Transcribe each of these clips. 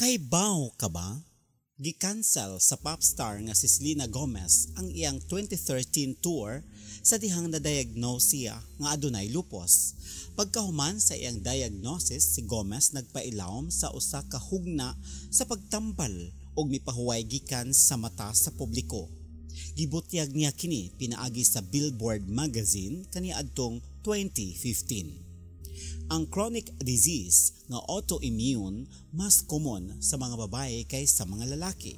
Kaybaw ka ba? Gi-cancel sa popstar nga si Selena Gomez ang iyang 2013 tour sa dihang na-diagnose siya nga adunay lupus. Pagkahuman sa iyang diagnosis, si Gomez nagpailawom sa usa ka hugna sa pagtambal og mipahuway gikan sa mata sa publiko. Gibutyag niya kini pinaagi sa Billboard magazine kaniadtong 2015. Ang chronic disease nga autoimmune mas common sa mga babae kaysa mga lalaki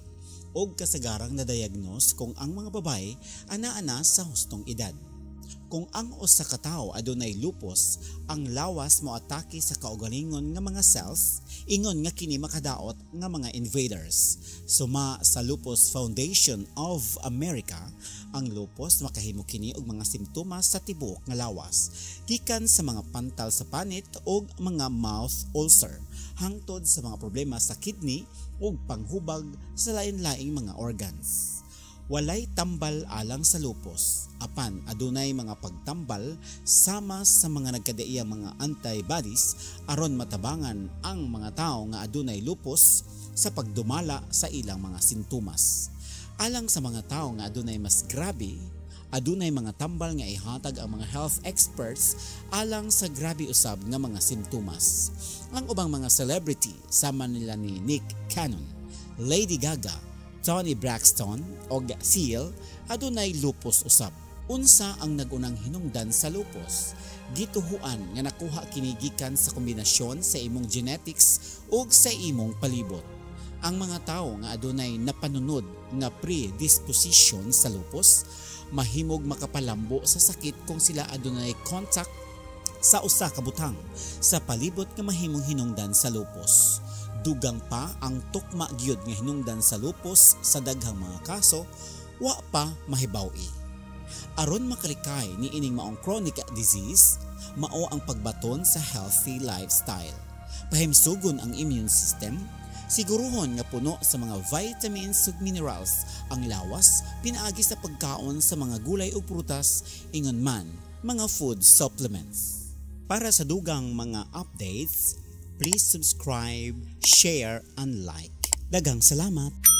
og kasagarang na-diagnose kung ang mga babae ana-ana sa hustong edad. Kung ang usa ka tawo adunay lupus, ang lawas moatake sa kaugalingon nga mga cells, ingon nga kini makadaot nga mga invaders. Suma sa Lupus Foundation of America, ang lupus makahimo kini og mga simptomas sa tibuok nga lawas, gikan sa mga pantal sa panit og mga mouth ulcer, hangtod sa mga problema sa kidney ug panghubag sa lain-laing mga organs. Walay tambal alang sa lupus, apan adunay mga pagtambal sama sa mga nagkadaiyang mga antibodies aron matabangan ang mga tawo nga adunay lupus sa pagdumala sa ilang mga sintomas. Alang sa mga tawo nga adunay mas grabe, adunay mga tambal nga ihatag ang mga health experts alang sa grabe usab nga mga sintomas. Ang ubang mga celebrity sama nila ni Nick Cannon, Lady Gaga, Toni Braxton o Seal adunay lupus usab. Unsa ang nagunang hinungdan sa lupus? Gituhuan nga nakuha kini gikan sa kombinasyon sa imong genetics ug sa imong palibot. Ang mga tawo nga adunay napanunod nga predisposition sa lupus mahimog makapalambo sa sakit kung sila adunay contact sa usa ka butang sa palibot nga mahimong hinungdan sa lupus. Dugang pa ang tukma gyud nga hinungdan sa lupus sa daghang mga kaso wa pa mahibaw-i. Aron makalikay ni ining maong chronic disease, mao ang pagbaton sa healthy lifestyle. Pahimsugon ang immune system, siguruhon nga puno sa mga vitamins ug minerals ang lawas pinaagi sa pagkaon sa mga gulay ug prutas, ingon man mga food supplements. Para sa dugang mga updates, please subscribe, share, and like. Daghang salamat!